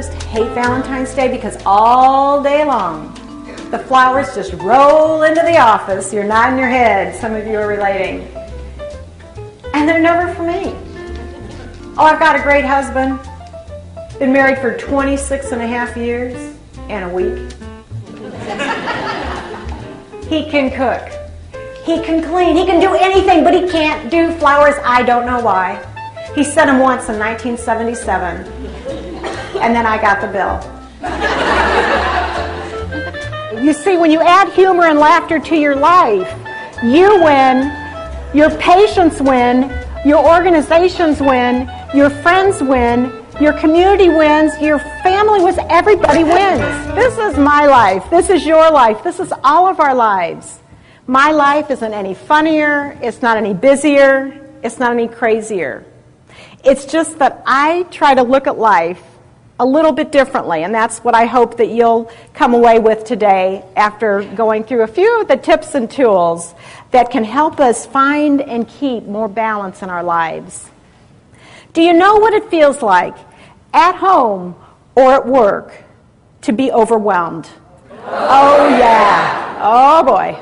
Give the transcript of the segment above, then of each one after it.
just hate Valentine's Day because all day long the flowers just roll into the office. You're nodding your head. Some of you are relating. And they're never for me. Oh, I've got a great husband. Been married for 26 and a half years and a week. He can cook. He can clean. He can do anything, but he can't do flowers. I don't know why. He sent them once in 1977. And then I got the bill. You see, when you add humor and laughter to your life, you win, your patients win, your organizations win, your friends win, your community wins, your family wins, everybody wins. This is my life. This is your life. This is all of our lives. My life isn't any funnier. It's not any busier. It's not any crazier. It's just that I try to look at life a little bit differently, and that's what I hope that you'll come away with today after going through a few of the tips and tools that can help us find and keep more balance in our lives. Do you know what it feels like at home or at work to be overwhelmed? Oh, yeah. Oh, boy.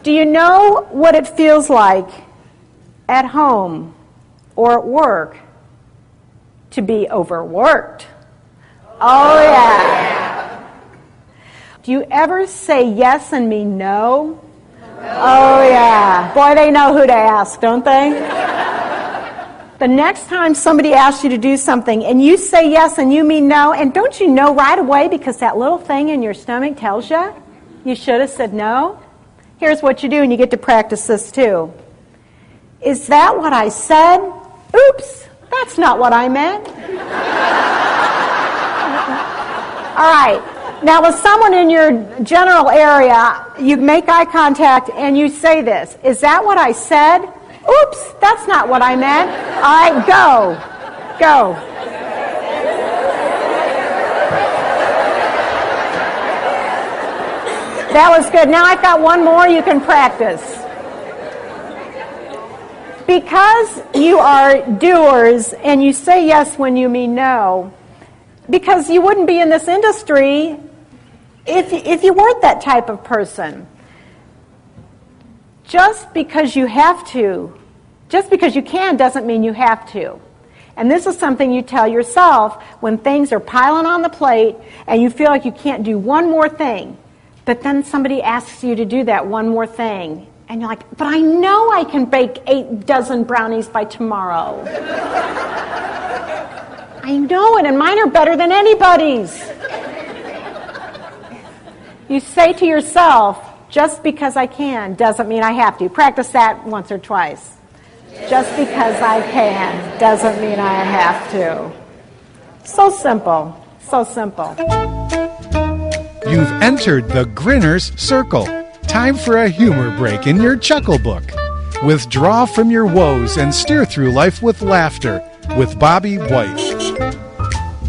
Do you know what it feels like at home or at work to be overworked? Oh, yeah. Do you ever say yes and mean no? Oh, yeah. Boy, they know who to ask, don't they? The next time somebody asks you to do something and you say yes and you mean no, and don't you know right away because that little thing in your stomach tells you you should have said no? Here's what you do, and you get to practice this too. Is that what I said? Oops, that's not what I meant. All right. Now, with someone in your general area, you make eye contact and you say this. Is that what I said? Oops, that's not what I meant. All right, go. Go. That was good. Now I've got one more you can practice. Because you are doers and you say yes when you mean no, because you wouldn't be in this industry if you weren't that type of person. Just because you have to, just because you can doesn't mean you have to. And this is something you tell yourself when things are piling on the plate and you feel like you can't do one more thing, but then somebody asks you to do that one more thing. And you're like, but I know I can bake 8 dozen brownies by tomorrow. I know it, and mine are better than anybody's. You say to yourself, just because I can doesn't mean I have to. Practice that once or twice. Just because I can doesn't mean I have to. So simple. So simple. You've entered the Grinner's Circle. Time for a humor break in your Chuckle Book. Withdraw from your woes and steer through life with laughter with Bobbe White.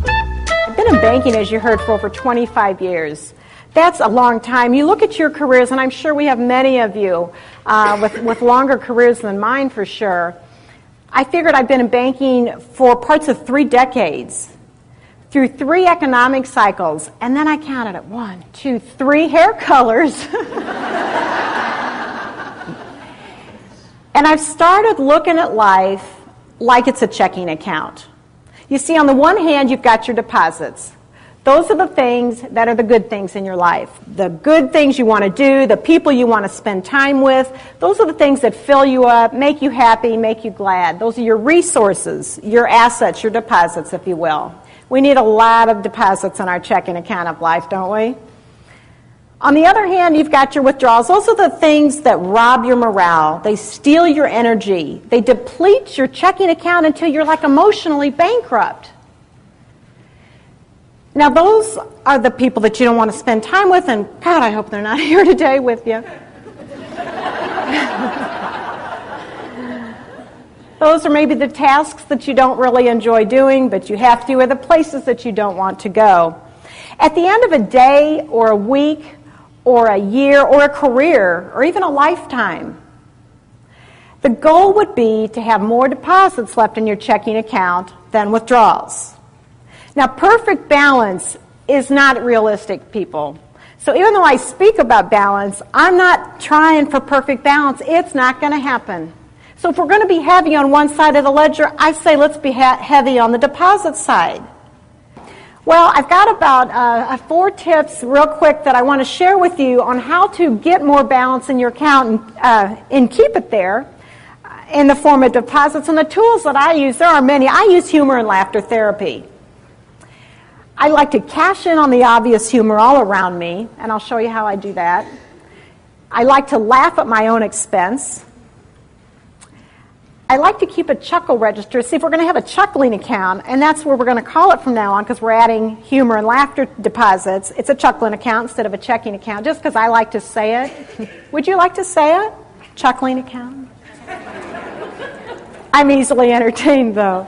I've been in banking, as you heard, for over 25 years. That's a long time. You look at your careers, and I'm sure we have many of you with longer careers than mine for sure. I figured I've been in banking for parts of 3 decades, through 3 economic cycles, and then I counted it 1, 2, 3 hair colors. And I've started looking at life like it's a checking account. You see, on the one hand, you've got your deposits. Those are the things that are the good things in your life. The good things you want to do, the people you want to spend time with, those are the things that fill you up, make you happy, make you glad. Those are your resources, your assets, your deposits, if you will. We need a lot of deposits in our checking account of life, don't we? On the other hand, you've got your withdrawals. Those are the things that rob your morale. They steal your energy. They deplete your checking account until you're like emotionally bankrupt. Now, those are the people that you don't want to spend time with, and God, I hope they're not here today with you. Those are maybe the tasks that you don't really enjoy doing, but you have to, or the places that you don't want to go. At the end of a day, or a week, or a year, or a career, or even a lifetime, the goal would be to have more deposits left in your checking account than withdrawals. Now, perfect balance is not realistic, people. So even though I speak about balance, I'm not trying for perfect balance. It's not going to happen. So if we're going to be heavy on one side of the ledger, I say let's be heavy on the deposit side. Well, I've got about 4 tips real quick that I want to share with you on how to get more balance in your account and keep it there in the form of deposits. And the tools that I use, there are many. I use humor and laughter therapy. I like to cash in on the obvious humor all around me, and I'll show you how I do that. I like to laugh at my own expense. I like to keep a chuckle register. See, if we're going to have a chuckling account, and that's where we're going to call it from now on because we're adding humor and laughter deposits, it's a chuckling account instead of a checking account, just because I like to say it. Would you like to say it? Chuckling account? I'm easily entertained, though.